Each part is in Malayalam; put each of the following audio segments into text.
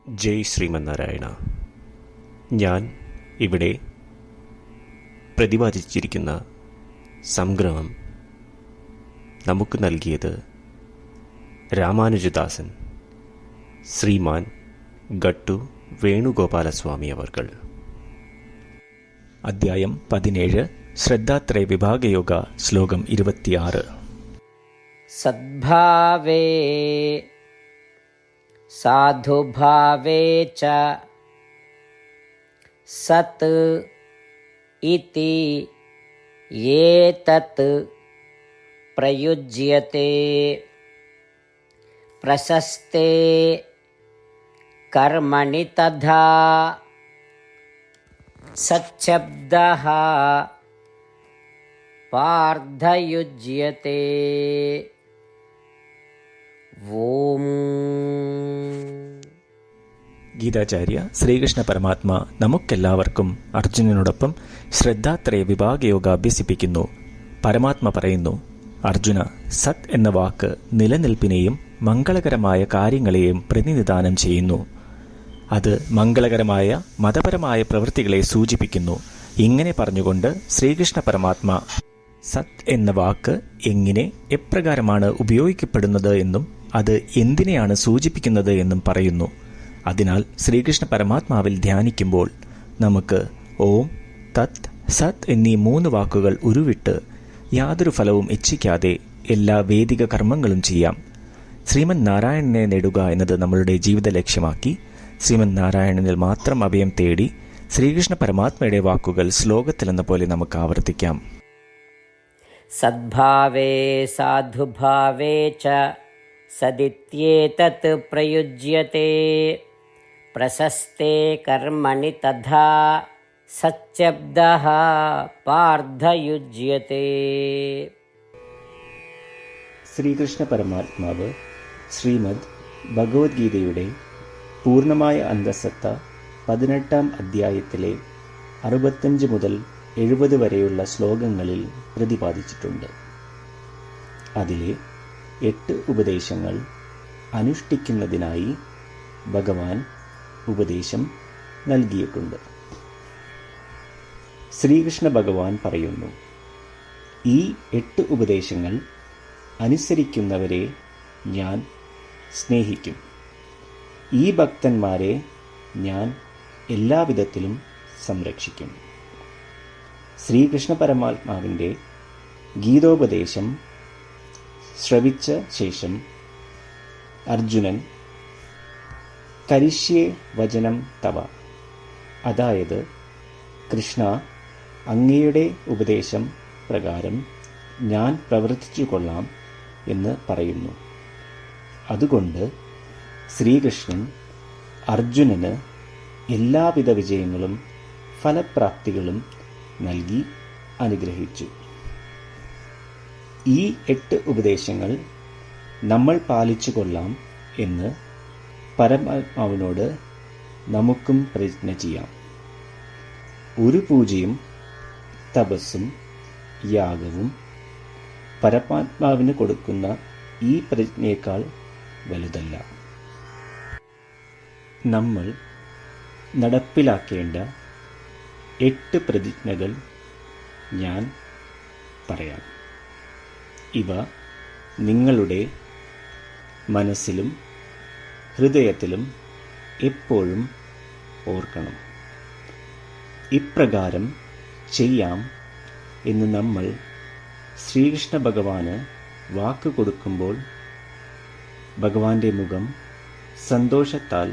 ജയ് ശ്രീമന്നാരായണ. ഞാൻ ഇവിടെ പ്രതിപാദിച്ചിരിക്കുന്ന സംഗ്രഹം നമുക്ക് നൽകിയത് രാമാനുജദാസൻ ശ്രീമാൻ ഗട്ടു വേണുഗോപാലസ്വാമി അവർകൾ. അധ്യായം 17 ശ്രദ്ധാത്രയ വിഭാഗയോഗ ശ്ലോകം 26. സദ്ഭാവേ സാധുഭാവേ ച സത് ഇതി ഏതത് പ്രയുജ്യത്തെ പ്രശസ്തേ കർമ്മണി തഥാ സച്ഛബ്ദഃ പാർത്ഥയുജ്യത്തെ. ഓം. ഗീതാചാര്യ ശ്രീകൃഷ്ണ പരമാത്മ നമുക്കെല്ലാവർക്കും അർജുനനോടൊപ്പം ശ്രദ്ധാത്രയ വിഭാഗയോഗ അഭ്യസിപ്പിക്കുന്നു. പരമാത്മ പറയുന്നു, അർജുന, സത് എന്ന വാക്ക് നിലനിൽപ്പിനെയും മംഗളകരമായ കാര്യങ്ങളെയും പ്രതിനിധാനം ചെയ്യുന്നു. അത് മംഗളകരമായ മതപരമായ പ്രവൃത്തികളെ സൂചിപ്പിക്കുന്നു. ഇങ്ങനെ പറഞ്ഞുകൊണ്ട് ശ്രീകൃഷ്ണ പരമാത്മ സത് എന്ന വാക്ക് എങ്ങനെ എപ്രകാരമാണ് ഉപയോഗിക്കപ്പെടുന്നത് എന്നും അത് എന്തിനെയാണ് സൂചിപ്പിക്കുന്നത് എന്നും പറയുന്നു. അതിനാൽ ശ്രീകൃഷ്ണ പരമാത്മാവിൽ ധ്യാനിക്കുമ്പോൾ നമുക്ക് ഓം, തത്, സത് എന്നീ 3 വാക്കുകൾ ഉരുവിട്ട് യാതൊരു ഫലവും ഇച്ഛിക്കാതെ എല്ലാ വേദിക കർമ്മങ്ങളും ചെയ്യാം. ശ്രീമൻ നാരായണനെ നേടുക എന്നത് നമ്മളുടെ ജീവിത ലക്ഷ്യമാക്കി ശ്രീമൻ നാരായണനിൽ മാത്രം അഭയം തേടി ശ്രീകൃഷ്ണ പരമാത്മയുടെ വാക്കുകൾ ശ്ലോകത്തിലെന്ന പോലെ നമുക്ക് ആവർത്തിക്കാം. സദ്ഭാവേ സാധുഭാവേ ച സദിത്യേതത് പ്രയുജ്യത്തെ പ്രശസ്തേ കർമ്മണി തഥാ സച്ഛബ്ദഃ പാർത്ഥയുജ്യത്തെ. ശ്രീകൃഷ്ണ പരമാത്മാവ് ശ്രീമദ് ഭഗവത്ഗീതയുടെ പൂർണ്ണമായ അന്തസത്ത 18-ാം അധ്യായത്തിലെ 65 മുതൽ 70 വരെയുള്ള ശ്ലോകങ്ങളിൽ പ്രതിപാദിച്ചിട്ടുണ്ട്. അതിലെ 8 ഉപദേശങ്ങൾ അനുഷ്ഠിക്കുന്നതിനായി ഭഗവാൻ ഉപദേശം നൽകിയിട്ടുണ്ട്. ശ്രീകൃഷ്ണ ഭഗവാൻ പറയുന്നു, ഈ 8 ഉപദേശങ്ങൾ അനുസരിക്കുന്നവരെ ഞാൻ സ്നേഹിക്കും. ഈ ഭക്തന്മാരെ ഞാൻ എല്ലാവിധത്തിലും സംരക്ഷിക്കും. ശ്രീകൃഷ്ണ പരമാത്മാവിൻ്റെ ഗീതോപദേശം ശ്രവിച്ച ശേഷം അർജുനൻ കരിഷ്യേ വചനം തവ, അതായത് കൃഷ്ണ, അങ്ങയുടെ ഉപദേശം പ്രകാരം ഞാൻ പ്രവർത്തിച്ചു കൊള്ളാം എന്ന് പറയുന്നു. അതുകൊണ്ട് ശ്രീകൃഷ്ണൻ അർജുനന് എല്ലാവിധ വിജയങ്ങളും ഫലപ്രാപ്തികളും നൽകി അനുഗ്രഹിച്ചു. ഈ 8 ഉപദേശങ്ങൾ നമ്മൾ പാലിച്ചു കൊള്ളാം എന്ന് പരമാത്മാവിനോട് നമുക്കും പ്രതിജ്ഞ ചെയ്യാം. ഒരു പൂജയും തപസ്സും യാഗവും പരമാത്മാവിന് കൊടുക്കുന്ന ഈ പ്രതിജ്ഞയേക്കാൾ വലുതല്ല. നമ്മൾ നടപ്പിലാക്കേണ്ട 8 പ്രതിജ്ഞകൾ ഞാൻ പറയാം. ഇവ നിങ്ങളുടെ മനസ്സിലും ഹൃദയത്തിലും എപ്പോഴും ഓർക്കണം. ഇപ്രകാരം ചെയ്യാം എന്ന് നമ്മൾ ശ്രീകൃഷ്ണ ഭഗവാന് വാക്ക് കൊടുക്കുമ്പോൾ ഭഗവാന്റെ മുഖം സന്തോഷത്താൽ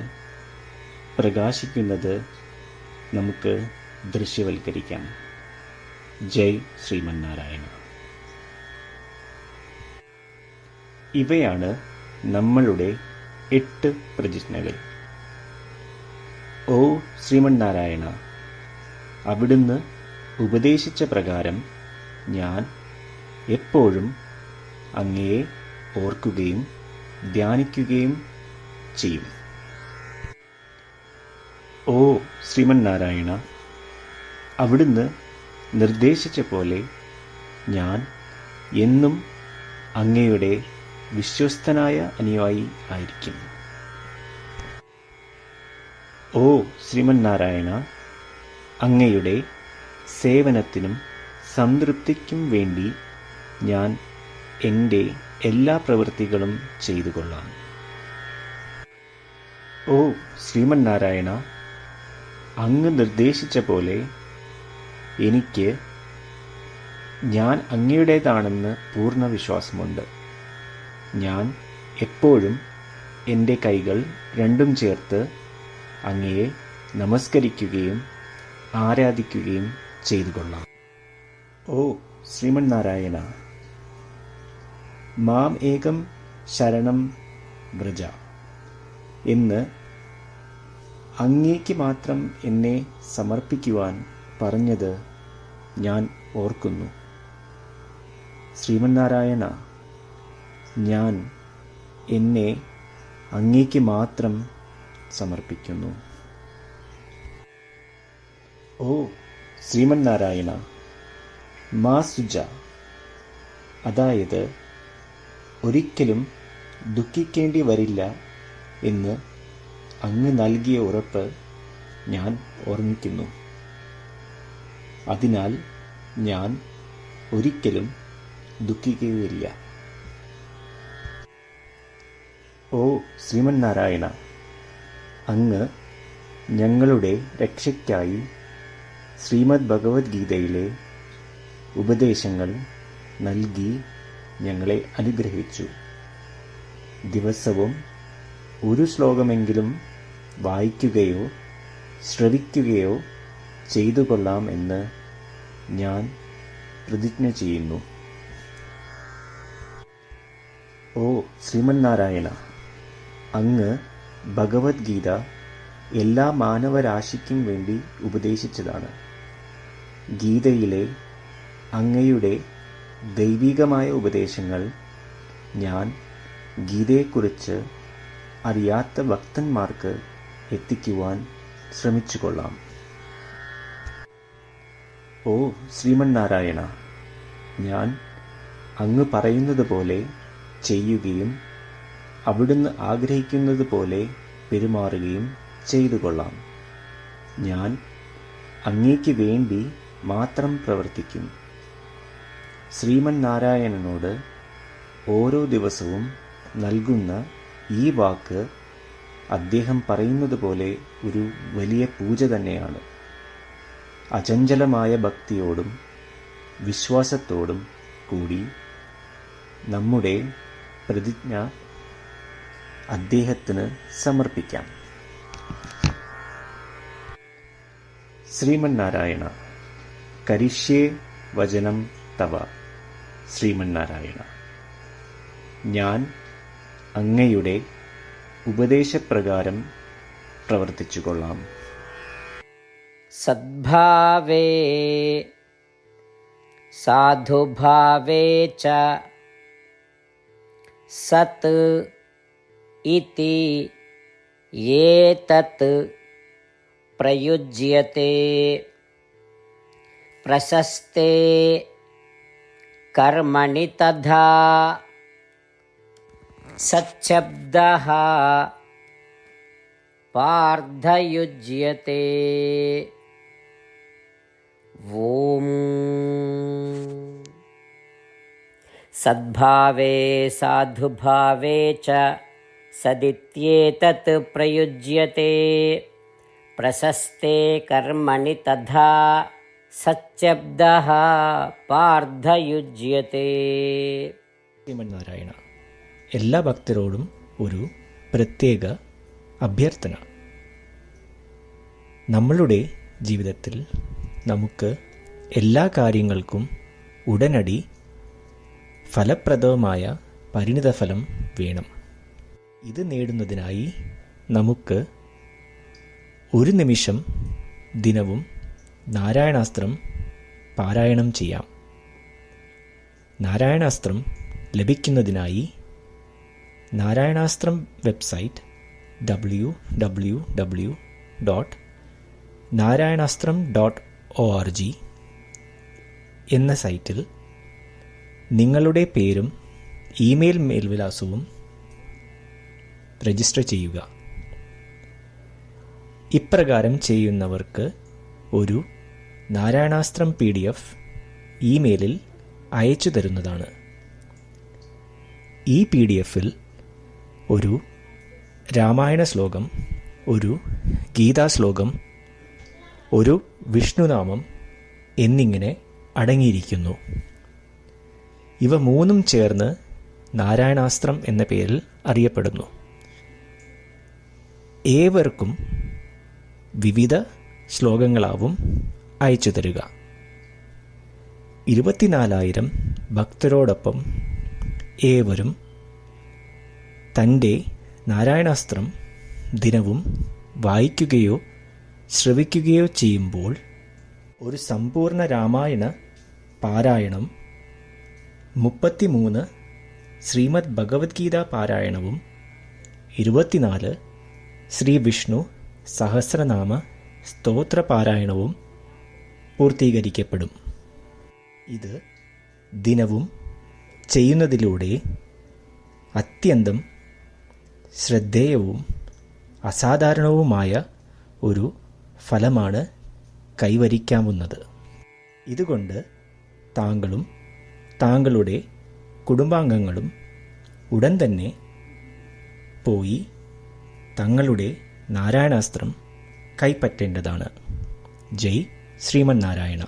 പ്രകാശിക്കുന്നത് നമുക്ക് ദൃശ്യവൽക്കരിക്കാം. ജയ് ശ്രീമന്നാരായണ. ഇവയാണ് നമ്മളുടെ 8 പ്രതിജ്ഞകൾ. ഓ ശ്രീമന്നാരായണ, അവിടുന്ന് ഉപദേശിച്ച പ്രകാരം ഞാൻ എപ്പോഴും അങ്ങയെ ഓർക്കുകയും ധ്യാനിക്കുകയും ചെയ്യും. ഓ ശ്രീമന്നാരായണ, അവിടുന്ന് നിർദ്ദേശിച്ച പോലെ ഞാൻ എന്നും അങ്ങയുടെ വിശ്വസ്തനായ അനുയായി ആയിരിക്കും. ഓ ശ്രീമന്നാരായണ, അങ്ങയുടെ സേവനത്തിനും സംതൃപ്തിക്കും വേണ്ടി ഞാൻ എൻ്റെ എല്ലാ പ്രവൃത്തികളും ചെയ്തു കൊള്ളാം. ഓ ശ്രീമന്നാരായണ, അങ്ങ് നിർദ്ദേശിച്ച പോലെ എനിക്ക് ഞാൻ അങ്ങയുടേതാണെന്ന് പൂർണ്ണ വിശ്വാസമുണ്ട്. ഞാൻ എപ്പോഴും എൻ്റെ കൈകൾ രണ്ടും ചേർത്ത് അങ്ങയെ നമസ്കരിക്കുകയും ആരാധിക്കുകയും ചെയ്തു കൊള്ളാം. ഓ ശ്രീമന്നാരായണ, മാം ഏകം ശരണം വ്രജ എന്ന് അങ്ങേക്ക് മാത്രം എന്നെ സമർപ്പിക്കുവാൻ പറഞ്ഞത് ഞാൻ ഓർക്കുന്നു. ശ്രീമന്നാരായണ, ഞാൻ എന്നെ അങ്ങേക്ക് മാത്രം സമർപ്പിക്കുന്നു. ഓ ശ്രീമന്നാരായണ, മാ സുജ, അതായത് ഒരിക്കലും ദുഃഖിക്കേണ്ടി വരില്ല എന്ന് അങ്ങ് നൽകിയ ഉറപ്പ് ഞാൻ ഓർമ്മിക്കുന്നു. അതിനാൽ ഞാൻ ഒരിക്കലും ദുഃഖിക്കുകയില്ല. ഓ ശ്രീമന്നാരായണ, അങ്ങ് ഞങ്ങളുടെ രക്ഷയ്ക്കായി ശ്രീമദ് ഭഗവത്ഗീതയിലെ ഉപദേശങ്ങൾ നൽകി ഞങ്ങളെ അനുഗ്രഹിച്ചു. ദിവസവും ഒരു ശ്ലോകമെങ്കിലും വായിക്കുകയോ ശ്രവിക്കുകയോ ചെയ്തു കൊള്ളാം എന്ന് ഞാൻ പ്രതിജ്ഞ ചെയ്യുന്നു. ഓ ശ്രീമന്നാരായണ, അങ്ങ് ഭഗവത്ഗീത എല്ലാ മാനവരാശിക്കും വേണ്ടി ഉപദേശിച്ചതാണ്. ഗീതയിലെ അങ്ങയുടെ ദൈവികമായ ഉപദേശങ്ങൾ ഞാൻ ഗീതയെക്കുറിച്ച് അറിയാത്ത ഭക്തന്മാർക്ക് എത്തിക്കുവാൻ ശ്രമിച്ചു കൊള്ളാം. ഓ ശ്രീമന്നാരായണ, ഞാൻ അങ്ങ് പറയുന്നത് പോലെ ചെയ്യുകയും അവിടുന്ന് ആഗ്രഹിക്കുന്നത് പോലെ പെരുമാറുകയും ചെയ്തു കൊള്ളാം. ഞാൻ അങ്ങേക്ക് വേണ്ടി മാത്രം പ്രവർത്തിക്കും. ശ്രീമന്നാരായണനോട് ഓരോ ദിവസവും നൽകുന്ന ഈ വാക്ക് അദ്ദേഹം പറയുന്നത് പോലെ ഒരു വലിയ പൂജ തന്നെയാണ്. അചഞ്ചലമായ ഭക്തിയോടും വിശ്വാസത്തോടും കൂടി നമ്മുടെ പ്രതിജ്ഞ അദ്ദേഹത്തിന് സമർപ്പിക്കാം. ശ്രീമന്നാരായണ, കരിഷ്യേ വചനം തവ. ശ്രീമന്നാരായണ, ഞാൻ അങ്ങയുടെ ഉപദേശപ്രകാരം പ്രവർത്തിച്ചു കൊള്ളാം. സദ്ഭാവേ സാധുഭാവേ ച സത് ഇതി ഏതത് പ്രയുജ്യത്തെ പ്രശസ്തേ കർമ്മണി തഥാ സച്ഛബ്ദഃ പാർത്ഥയുജ്യത്തെ. ഓം സദ്ഭാവേ സാധുഭാവേ ച സദിത്യേതത് പ്രയുജ്യത്തെ പ്രശസ്തേ കർമ്മണി തഥാ സച്ഛബ്ദഃ പാർത്ഥയുജ്യത്തെ. ശ്രീമന്നാരായണ, എല്ലാ ഭക്തരോടും ഒരു പ്രത്യേക അഭ്യർത്ഥന. നമ്മളുടെ ജീവിതത്തിൽ നമുക്ക് എല്ലാ കാര്യങ്ങൾക്കും ഉടനടി ഫലപ്രദമായ പരിണിതഫലം വേണം. ഇത് നേടുന്നതിനായി നമുക്ക് ഒരു നിമിഷം ദിനവും നാരായണാസ്ത്രം പാരായണം ചെയ്യാം. നാരായണാസ്ത്രം ലഭിക്കുന്നതിനായി നാരായണാസ്ത്രം വെബ്സൈറ്റ് www.narayanastram.org എന്ന സൈറ്റിൽ നിങ്ങളുടെ പേരും ഇമെയിൽ മേൽവിലാസവും രജിസ്റ്റർ ചെയ്യുക. ഇപ്രകാരം ചെയ്യുന്നവർക്ക് ഒരു നാരായണാസ്ത്രം PDF ഇമെയിലിൽ അയച്ചു തരുന്നതാണ്. ഈ PDF-ൽ ഒരു രാമായണ ശ്ലോകം, ഒരു ഗീതാശ്ലോകം, ഒരു വിഷ്ണുനാമം എന്നിങ്ങനെ അടങ്ങിയിരിക്കുന്നു. ഇവ മൂന്നും ചേർന്ന് നാരായണാസ്ത്രം എന്ന പേരിൽ അറിയപ്പെടുന്നു. ഏവർക്കും വിവിധ ശ്ലോകങ്ങളാവും അയച്ചു തരിക. 24,000 ഭക്തരോടൊപ്പം ഏവരും തൻ്റെ നാരായണാസ്ത്രം ദിനവും വായിക്കുകയോ ശ്രവിക്കുകയോ ചെയ്യുമ്പോൾ ഒരു സമ്പൂർണ്ണ രാമായണ പാരായണം, 33 ശ്രീമദ് ഭഗവത്ഗീത പാരായണവും 24 ശ്രീ വിഷ്ണു സഹസ്രനാമ സ്തോത്ര പാരായണവും പൂർത്തീകരിക്കപ്പെടും. ഇത് ദിനവും ചെയ്യുന്നതിലൂടെ അത്യന്തം ശ്രദ്ധേയവും അസാധാരണവുമായ ഒരു ഫലമാണ് കൈവരിക്കാവുന്നത്. ഇതുകൊണ്ട് താങ്കളും താങ്കളുടെ കുടുംബാംഗങ്ങളും ഉടൻ തന്നെ പോയി തങ്ങളുടെ നാരായണാസ്ത്രം കൈപ്പറ്റേണ്ടതാണ്. ജയ് ശ്രീമന്നാരായണ.